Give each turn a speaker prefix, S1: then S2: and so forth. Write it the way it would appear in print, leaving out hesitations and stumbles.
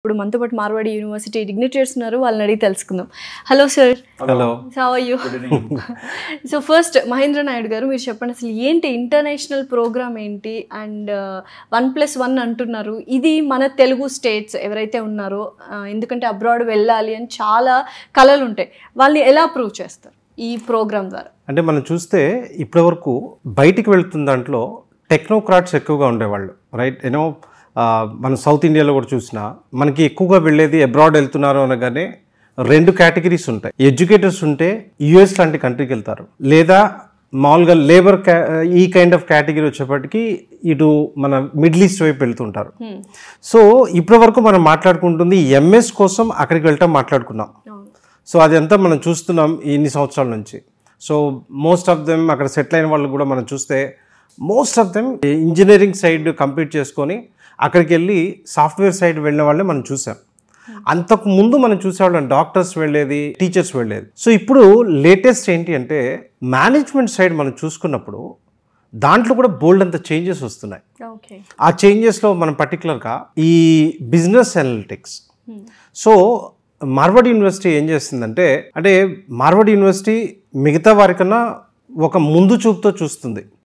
S1: ఇప్పుడు మనతో పాటు మార్వాడి యూనివర్సిటీ డిగ్నిటరీస్ ఉన్నారు, వాళ్ళని అడిగి తెలుసుకుందాం. Hello sir.
S2: Hello.
S1: How are you? So first Mahendra Naidu garu, మీరు చెప్పండి అసలు ఏంటి ఇంటర్నేషనల్ ప్రోగ్రామ్ ఏంటి? అండ్ 1+1 అంటున్నారు, ఇది మన తెలుగు స్టేట్స్ ఎవరైతే ఉన్నారో, ఎందుకంటే అబ్రాడ్ వెళ్ళాలి అని చాలా కళలు ఉంటాయి, వాళ్ళని ఎలా ప్రూవ్ చేస్తారు ఈ ప్రోగ్రామ్ ద్వారా?
S2: అంటే మనం చూస్తే ఇప్పటివరకు బయటికి వెళ్తున్న దాంట్లో టెక్నోక్రాట్స్ ఎక్కువగా ఉండేవాళ్ళు, రైట్? మన సౌత్ ఇండియాలో కూడా చూసినా మనకి ఎక్కువగా వెళ్ళేది అబ్రాడ్ వెళ్తున్నారు అనగానే 2 కేటగిరీస్ ఉంటాయి. ఎడ్యుకేటర్స్ ఉంటే యుఎస్ లాంటి కంట్రీకి వెళ్తారు, లేదా మామూలుగా లేబర్ ఈ కైండ్ ఆఫ్ కేటగిరీ వచ్చేప్పటికి ఇటు మన మిడిల్ ఈస్ట్ వైపు వెళ్తుంటారు. సో ఇప్పటి వరకు మనం మాట్లాడుకుంటుంది ఎంఎస్ కోసం అక్కడికి వెళ్ళటం మాట్లాడుకున్నాం. సో అదంతా మనం చూస్తున్నాం ఇన్ని సంవత్సరాల నుంచి. సో మోస్ట్ ఆఫ్ దెమ్ అక్కడ సెటిల్ అయిన వాళ్ళు కూడా మనం చూస్తే most of them engineering side complete చేసుకొని అక్కడికి వెళ్ళి సాఫ్ట్వేర్ సైడ్ వెళ్ళిన వాళ్ళే మనం చూసాం. అంతకు ముందు మనం చూసేవాళ్ళం డాక్టర్స్ వెళ్ళేది, టీచర్స్ వెళ్ళేది. సో ఇప్పుడు లేటెస్ట్ ఏంటి అంటే మేనేజ్మెంట్ సైడ్ మనం చూసుకున్నప్పుడు దాంట్లో కూడా బోల్డ్ అంత చేంజెస్ వస్తున్నాయి. ఆ చేంజెస్లో మనం పర్టికులర్గా ఈ business analytics. So Marwadi University ఏం చేస్తుందంటే, మార్వాడి యూనివర్సిటీ మిగతా వారికన్నా ఒక ముందు చూపుతో చూస్తుంది.